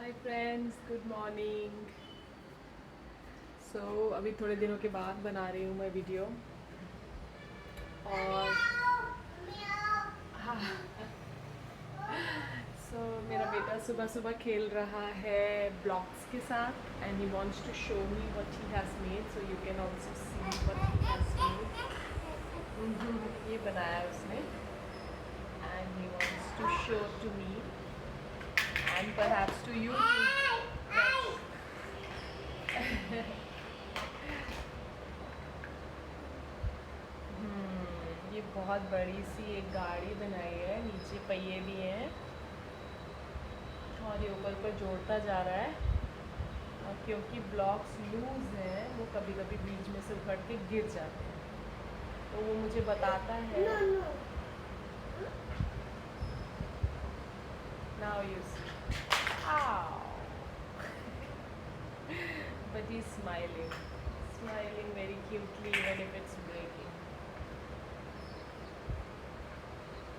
Hi friends, good morning. अभी थोड़े दिनों के बाद बना रही हूँ मैं वीडियो। और हाँ मेरा बेटा सुबह सुबह खेल रहा है ब्लॉक्स के साथ and he wants to show me what he has made, so you can also see what he has made. ये बनाया है उसने and he wants to show to me and perhaps to you ये बहुत बड़ी सी एक गाड़ी बनाई है, नीचे पहिए भी हैं और ये ऊपर पर जोड़ता जा रहा है। और क्योंकि ब्लॉक्स लूज हैं वो कभी कभी बीच में से उखड़ के गिर जाते हैं, तो वो मुझे बताता है। Now you see, but he's smiling very cutely even if it's breaking.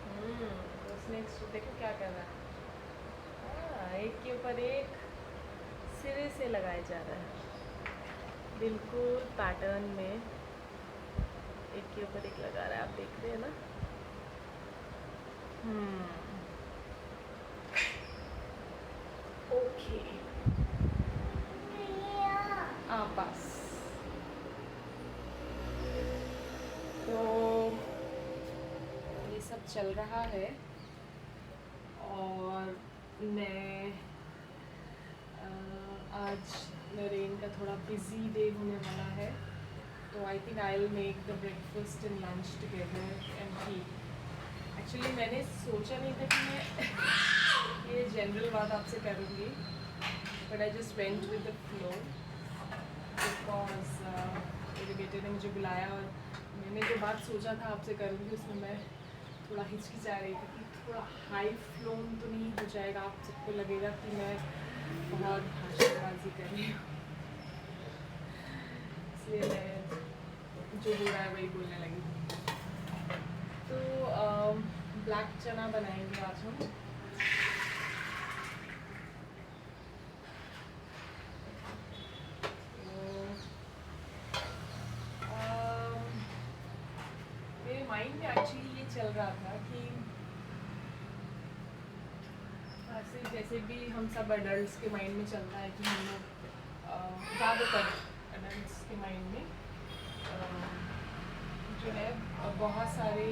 तो उसने देखो क्या कर रहा है, एक के ऊपर एक सिरे से लगाया जा रहा है, बिल्कुल पैटर्न में एक के ऊपर एक लगा रहा है। आप देख रहे हैं ना। ओके बस तो ये सब चल रहा है और मैं आज मेरे इनका थोड़ा बिजी डे होने वाला है, तो I think I will make the breakfast and lunch together and T. Actually मैंने सोचा नहीं था कि मैं ये जनरल बात आपसे करूँगी, but I just went with the flow because मेरे बेटे ने मुझे बुलाया और मैंने जो बात सोचा था आपसे करूँगी उसमें मैं थोड़ा हिचकिचा रही थी कि थोड़ा हाई फ्लोन तो नहीं हो जाएगा, आप सबको लगेगा कि मैं बहुत भाषणबाजी कर रही हूँ, इसलिए मैं जो हो रहा है वही बोलने लगी। तो ब्लैक चना बनाएंगे आज हम। मेरे माइंड में एक्चुअली ये चल रहा था कि ऐसे जैसे भी हम सब अडल्ट के माइंड में चलता है कि हम लोग ज़्यादातर अडल्ट के माइंड में जो है बहुत सारे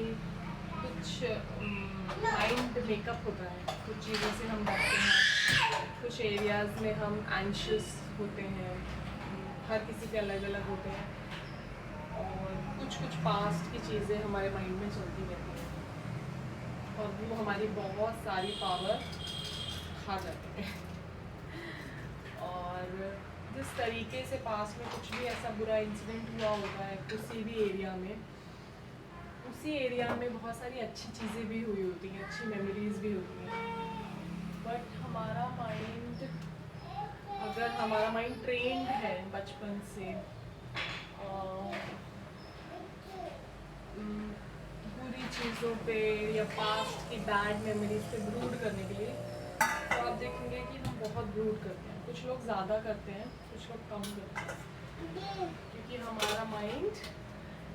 कुछ माइंड मेकअप होता है। कुछ चीज़ों से हम डरते हैं, कुछ एरियाज़ में हम एंशियस होते हैं, हर किसी के अलग अलग होते हैं और कुछ कुछ पास्ट की चीज़ें हमारे माइंड में चलती रहती हैं और वो हमारी बहुत सारी पावर खा जाते हैं। और जिस तरीके से पास्ट में कुछ भी ऐसा बुरा इंसिडेंट हुआ होता है किसी भी एरिया में, उसी एरिया में बहुत सारी अच्छी चीज़ें भी हुई होती हैं, अच्छी मेमोरीज भी होती हैं। बट हमारा माइंड, अगर हमारा माइंड ट्रेंड है बचपन से बुरी चीज़ों पे या पास्ट की बैड मेमोरीज पे ब्रूड करने के लिए, तो आप देखेंगे कि हम बहुत ब्रूड करते हैं। कुछ लोग ज़्यादा करते हैं, कुछ लोग कम करते हैं, क्योंकि हमारा माइंड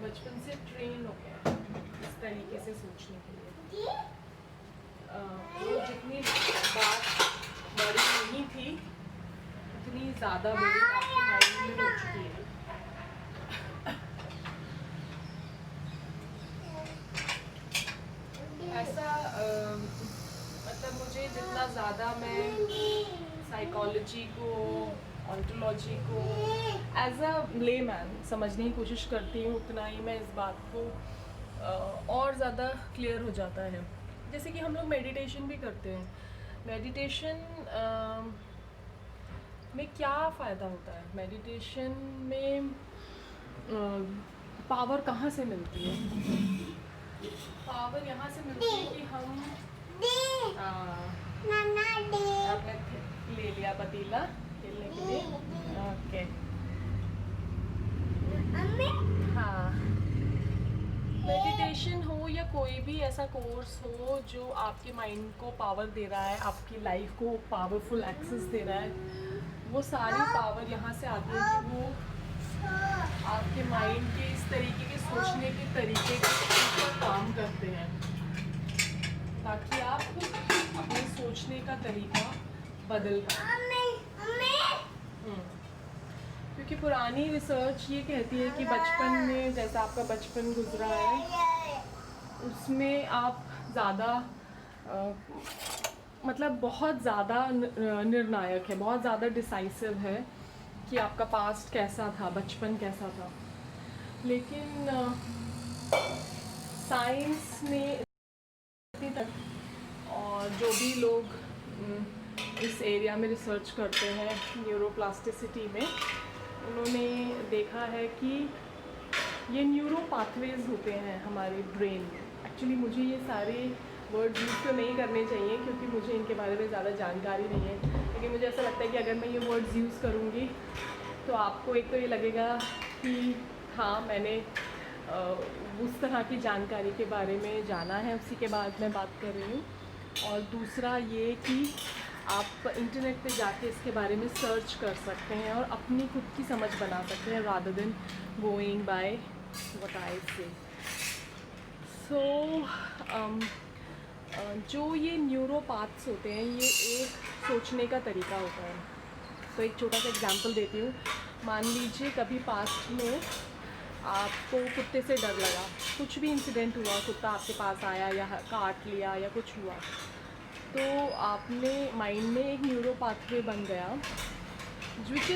बचपन से ट्रेन हो गया है इस तरीके से सोचने के लिए। वो जितनी बात बड़ी नहीं थी उतनी ज़्यादा बड़ी आपके माइंड में हो चुकी है। ऐसा मतलब मुझे जितना ज़्यादा मैं साइकोलॉजी को, ऑन्टोलॉजी को एज अ लेमैन समझने की कोशिश करती हूँ, उतना ही मैं इस बात को और ज़्यादा क्लियर हो जाता है। जैसे कि हम लोग मेडिटेशन भी करते हैं, मेडिटेशन में क्या फ़ायदा होता है, मेडिटेशन में पावर कहाँ से मिलती है? पावर यहाँ से मिलती है कि हम आपने ले लिया पतीला खेलने के लिए। ओके हाँ, मेडिटेशन हो या कोई भी ऐसा कोर्स हो जो आपके माइंड को पावर दे रहा है, आपकी लाइफ को पावरफुल एक्सेस दे रहा है, वो सारी पावर यहाँ से आती है कि वो आपके माइंड के इस तरीके के सोचने के तरीके पर काम करते हैं, ताकि आप अपने सोचने का तरीका बदल पाए। क्योंकि पुरानी रिसर्च ये कहती है कि बचपन में, जैसा आपका बचपन गुजरा है, उसमें आप ज़्यादा मतलब बहुत ज़्यादा निर्णायक है, बहुत ज़्यादा डिसाइसिव है कि आपका पास्ट कैसा था, बचपन कैसा था। लेकिन साइंस में और जो भी लोग इस एरिया में रिसर्च करते हैं न्यूरोप्लास्टिसिटी में, उन्होंने देखा है कि ये न्यूरो पाथवेज होते हैं हमारे ब्रेन में। एक्चुअली मुझे ये सारे वर्ड्स यूज़ तो नहीं करने चाहिए क्योंकि मुझे इनके बारे में ज़्यादा जानकारी नहीं है, लेकिन मुझे ऐसा लगता है कि अगर मैं ये वर्ड्स यूज़ करूँगी तो आपको एक तो ये लगेगा कि हाँ, मैंने उस तरह की जानकारी के बारे में जाना है, उसी के बाद मैं बात कर रही हूँ। और दूसरा ये कि आप इंटरनेट पे जाके इसके बारे में सर्च कर सकते हैं और अपनी खुद की समझ बना सकते हैं, rather than going by what I से। सो जो ये न्यूरोपाथ्स होते हैं, ये एक सोचने का तरीका होता है। तो एक छोटा सा एग्जांपल देती हूँ। मान लीजिए कभी पास्ट में आपको कुत्ते से डर लगा, कुछ भी इंसिडेंट हुआ, कुत्ता आपके पास आया या काट लिया या कुछ हुआ, तो आपने माइंड में एक न्यूरो पाथवे बन गया, विच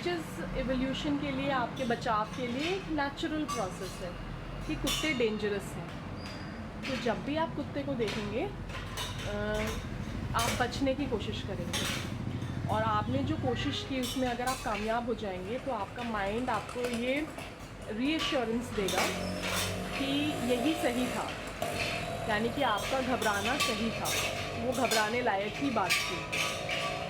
इज़ एवोल्यूशन के लिए, आपके बचाव के लिए एक नेचुरल प्रोसेस है कि कुत्ते डेंजरस हैं। तो जब भी आप कुत्ते को देखेंगे आप बचने की कोशिश करेंगे, और आपने जो कोशिश की उसमें अगर आप कामयाब हो जाएंगे तो आपका माइंड आपको ये रीएश्योरेंस देगा कि यही सही था, यानी कि आपका घबराना सही था, वो घबराने लायक ही बात थी।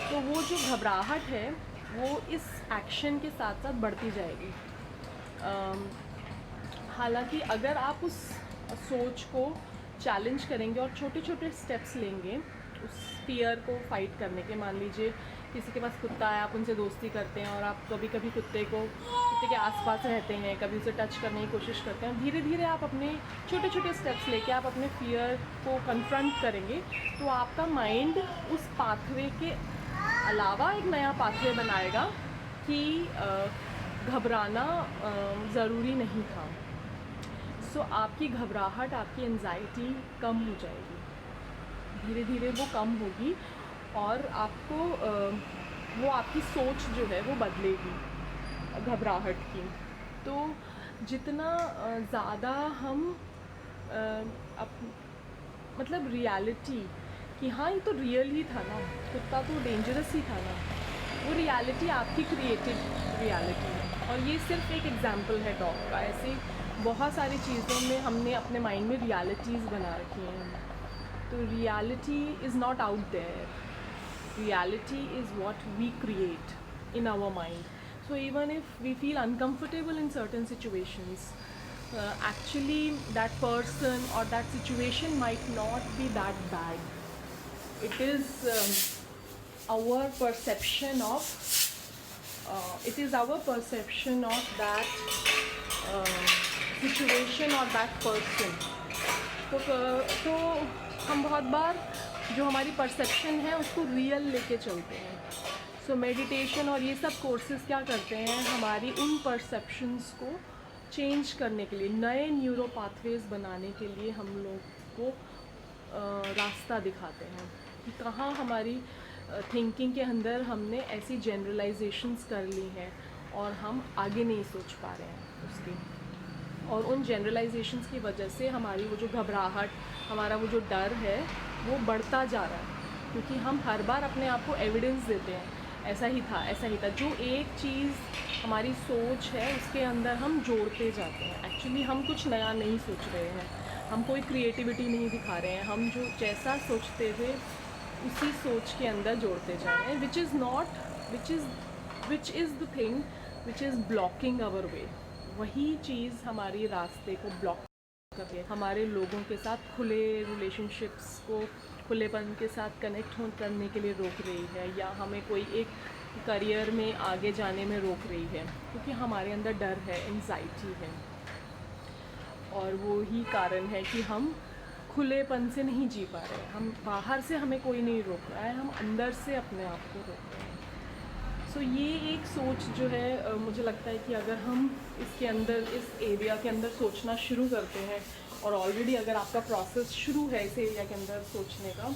तो वो जो घबराहट है वो इस एक्शन के साथ साथ बढ़ती जाएगी। हालांकि अगर आप उस सोच को चैलेंज करेंगे और छोटे छोटे स्टेप्स लेंगे उस फियर को फाइट करने के, मान लीजिए किसी के पास कुत्ता है, आप उनसे दोस्ती करते हैं और आप कभी कभी कुत्ते के आसपास रहते हैं, कभी उसे टच करने की कोशिश करते हैं, धीरे धीरे आप अपने छोटे छोटे स्टेप्स लेके आप अपने फियर को कन्फ्रंट करेंगे, तो आपका माइंड उस पाथवे के अलावा एक नया पाथवे बनाएगा कि घबराना ज़रूरी नहीं था। सो आपकी घबराहट, आपकी एंजाइटी कम हो जाएगी, धीरे धीरे वो कम होगी और आपको वो आपकी सोच जो है वो बदलेगी घबराहट की। तो जितना ज़्यादा हम मतलब रियलिटी कि हाँ ये तो रियल ही था ना, कुत्ता तो डेंजरस ही था ना, वो रियलिटी आपकी क्रिएटेड रियलिटी है। और ये सिर्फ एक एग्जांपल है डॉग का, ऐसे बहुत सारी चीज़ों में हमने अपने माइंड में रियलिटीज़ बना रखी हैं। तो reality is not out there, reality is what we create in our mind. So even if we feel uncomfortable in certain situations, actually that person or that situation might not be that bad. It is our perception of that situation or that person. तो हम बहुत बार जो हमारी perception है उसको real लेके चलते हैं। सो मेडिटेशन और ये सब कोर्सेज क्या करते हैं, हमारी उन परसेप्शंस को चेंज करने के लिए, नए न्यूरो पाथवेज बनाने के लिए हम लोग को रास्ता दिखाते हैं कि कहाँ हमारी थिंकिंग के अंदर हमने ऐसी जनरलाइजेशंस कर ली हैं और हम आगे नहीं सोच पा रहे हैं उसकी, और उन जनरलाइजेशंस की वजह से हमारी वो जो घबराहट, हमारा वो जो डर है वो बढ़ता जा रहा है, क्योंकि हम हर बार अपने आप को एविडेंस देते हैं, ऐसा ही था, ऐसा ही था। जो एक चीज़ हमारी सोच है उसके अंदर हम जोड़ते जाते हैं। एक्चुअली हम कुछ नया नहीं सोच रहे हैं, हम कोई क्रिएटिविटी नहीं दिखा रहे हैं, हम जो जैसा सोचते थे उसी सोच के अंदर जोड़ते जा रहे हैं, which is the thing which is blocking our way. वही चीज़ हमारी रास्ते को ब्लॉक कभी हमारे लोगों के साथ खुले रिलेशनशिप्स को खुलेपन के साथ कनेक्ट करने के लिए रोक रही है, या हमें कोई एक करियर में आगे जाने में रोक रही है, क्योंकि हमारे अंदर डर है, एंजाइटी है, और वो ही कारण है कि हम खुलेपन से नहीं जी पा रहे हैं। हम बाहर से हमें कोई नहीं रोक रहा है, हम अंदर से अपने आप को रोक रहे हैं। सो ये एक सोच जो है, मुझे लगता है कि अगर हम इसके अंदर, इस एरिया के अंदर सोचना शुरू करते हैं, और ऑलरेडी अगर आपका प्रोसेस शुरू है इस एरिया के अंदर सोचने का,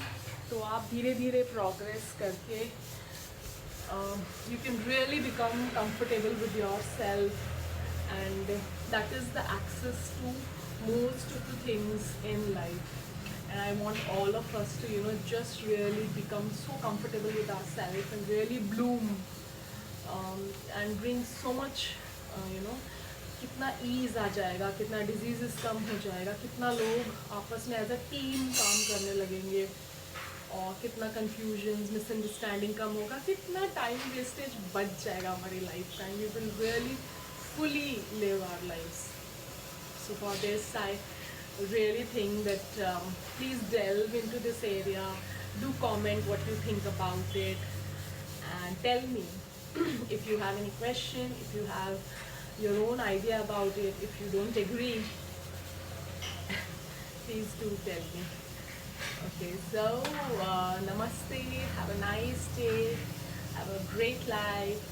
तो आप धीरे धीरे प्रोग्रेस करके you can really become comfortable with yourself, and that is the access to most of the things in life. And I want all of us to just really become so comfortable with ourselves and really bloom, and bring so much कितना ease आ जाएगा, कितना disease कम हो जाएगा, कितना लोग आपस में as a team काम करने लगेंगे, और कितना कंफ्यूजन, मिसअंडरस्टैंडिंग कम होगा, कितना टाइम वेस्टेज बच जाएगा हमारी life time. We will really fully live our lives. So for this I really think that please delve into this area, do comment what you think about it, and tell me if you have any question, if you have your own idea about it, if you don't agree, please do tell me. Okay, so namaste, have a nice day, have a great life.